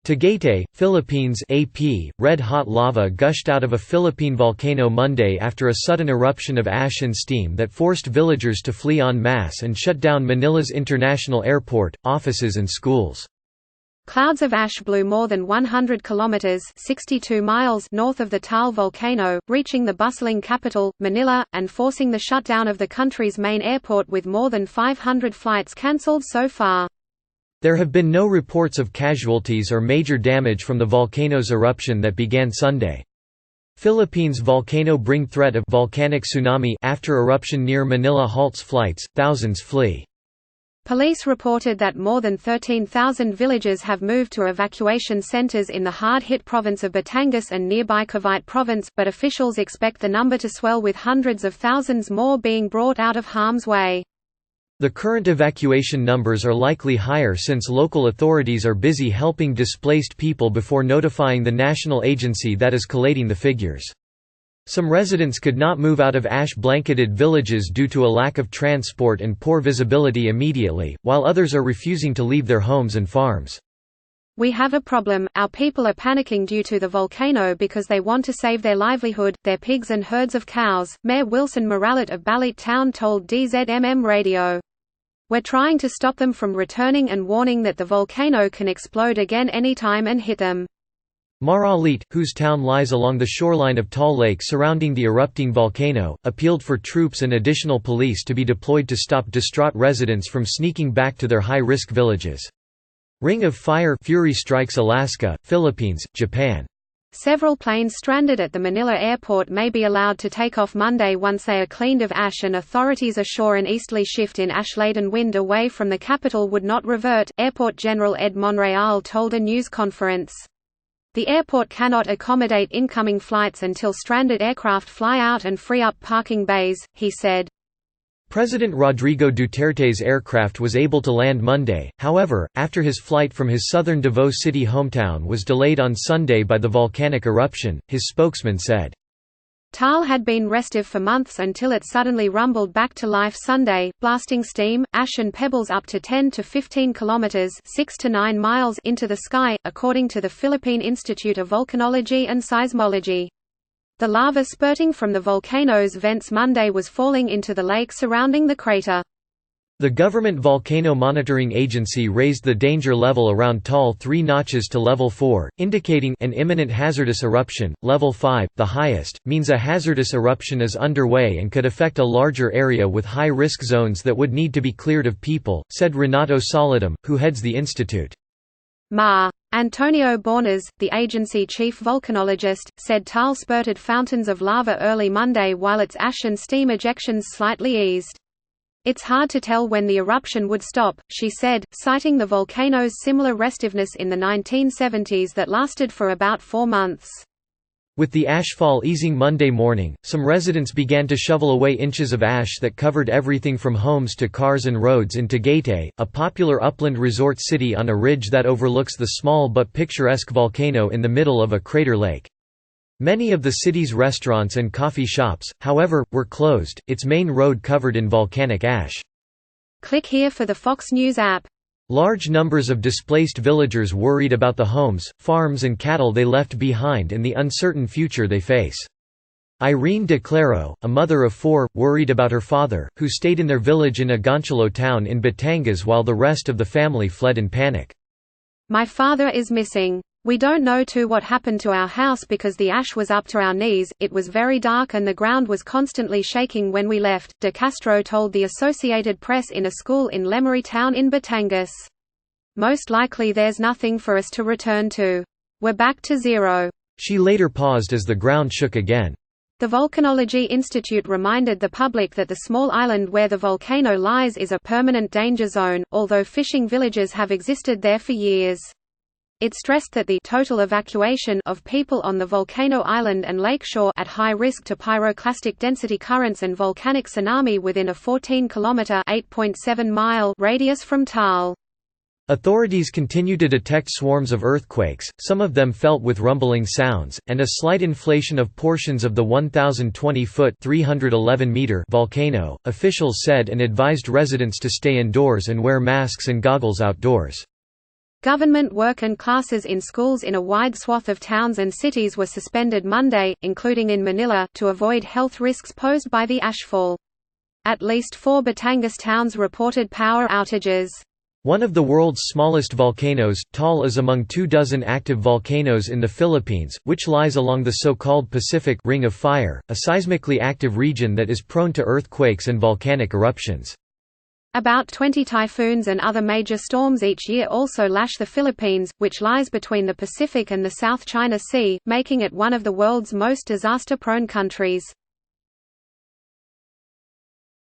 Tagaytay, Philippines AP, red-hot lava gushed out of a Philippine volcano Monday after a sudden eruption of ash and steam that forced villagers to flee en masse and shut down Manila's international airport, offices and schools. Clouds of ash blew more than 100 kilometers (62 miles) north of the Taal volcano, reaching the bustling capital, Manila, and forcing the shutdown of the country's main airport with more than 500 flights cancelled so far. There have been no reports of casualties or major damage from the volcano's eruption that began Sunday. Philippines volcano bring threat of volcanic tsunami after eruption near Manila halts flights, thousands flee. Police reported that more than 13,000 villagers have moved to evacuation centers in the hard-hit province of Batangas and nearby Cavite province, but officials expect the number to swell with hundreds of thousands more being brought out of harm's way. The current evacuation numbers are likely higher since local authorities are busy helping displaced people before notifying the national agency that is collating the figures. Some residents could not move out of ash-blanketed villages due to a lack of transport and poor visibility immediately, while others are refusing to leave their homes and farms. "We have a problem. Our people are panicking due to the volcano because they want to save their livelihood, their pigs and herds of cows," Mayor Wilson Moralit of Balit Town told DZMM Radio. "We're trying to stop them from returning and warning that the volcano can explode again anytime and hit them." Moralit, whose town lies along the shoreline of Taal Lake surrounding the erupting volcano, appealed for troops and additional police to be deployed to stop distraught residents from sneaking back to their high-risk villages. Ring of Fire Fury strikes Alaska, Philippines, Japan. Several planes stranded at the Manila airport may be allowed to take off Monday once they are cleaned of ash, and authorities assure an easterly shift in ash-laden wind away from the capital would not revert, Airport General Ed Monreal told a news conference. The airport cannot accommodate incoming flights until stranded aircraft fly out and free up parking bays, he said. President Rodrigo Duterte's aircraft was able to land Monday, however, after his flight from his southern Davao City hometown was delayed on Sunday by the volcanic eruption, his spokesman said. Taal had been restive for months until it suddenly rumbled back to life Sunday, blasting steam, ash and pebbles up to 10 to 15 kilometers (6 to 9 miles) into the sky, according to the Philippine Institute of Volcanology and Seismology. The lava spurting from the volcano's vents Monday was falling into the lake surrounding the crater. The government volcano monitoring agency raised the danger level around Taal 3 notches to level 4, indicating an imminent hazardous eruption. Level 5, the highest, means a hazardous eruption is underway and could affect a larger area with high-risk zones that would need to be cleared of people, said Renato Solidum, who heads the institute. Ma. Antonio Bornas, the agency chief volcanologist, said Taal spurted fountains of lava early Monday while its ash and steam ejections slightly eased. "It's hard to tell when the eruption would stop," she said, citing the volcano's similar restiveness in the 1970s that lasted for about 4 months. With the ashfall easing Monday morning, some residents began to shovel away inches of ash that covered everything from homes to cars and roads in Tagaytay, a popular upland resort city on a ridge that overlooks the small but picturesque volcano in the middle of a crater lake. Many of the city's restaurants and coffee shops, however, were closed, its main road covered in volcanic ash. Click here for the Fox News app. Large numbers of displaced villagers worried about the homes, farms and cattle they left behind and the uncertain future they face. Irene De Claro, a mother of 4, worried about her father, who stayed in their village in Agoncillo town in Batangas while the rest of the family fled in panic. "My father is missing. We don't know what happened to our house because the ash was up to our knees, it was very dark and the ground was constantly shaking when we left," De Castro told the Associated Press in a school in Lemery town in Batangas. "Most likely there's nothing for us to return to. We're back to zero." She later paused as the ground shook again. The Volcanology Institute reminded the public that the small island where the volcano lies is a permanent danger zone, although fishing villages have existed there for years. It stressed that the total evacuation of people on the volcano island and lakeshore at high risk to pyroclastic density currents and volcanic tsunami within a 14-kilometer (8.7-mile) radius from Taal. Authorities continue to detect swarms of earthquakes, some of them felt with rumbling sounds, and a slight inflation of portions of the 1,020-foot (311-meter) volcano, officials said, and advised residents to stay indoors and wear masks and goggles outdoors. Government work and classes in schools in a wide swath of towns and cities were suspended Monday, including in Manila, to avoid health risks posed by the ashfall. At least 4 Batangas towns reported power outages. One of the world's smallest volcanoes, Taal is among 24 active volcanoes in the Philippines, which lies along the so-called Pacific Ring of Fire, a seismically active region that is prone to earthquakes and volcanic eruptions. About 20 typhoons and other major storms each year also lash the Philippines, which lies between the Pacific and the South China Sea, making it one of the world's most disaster-prone countries.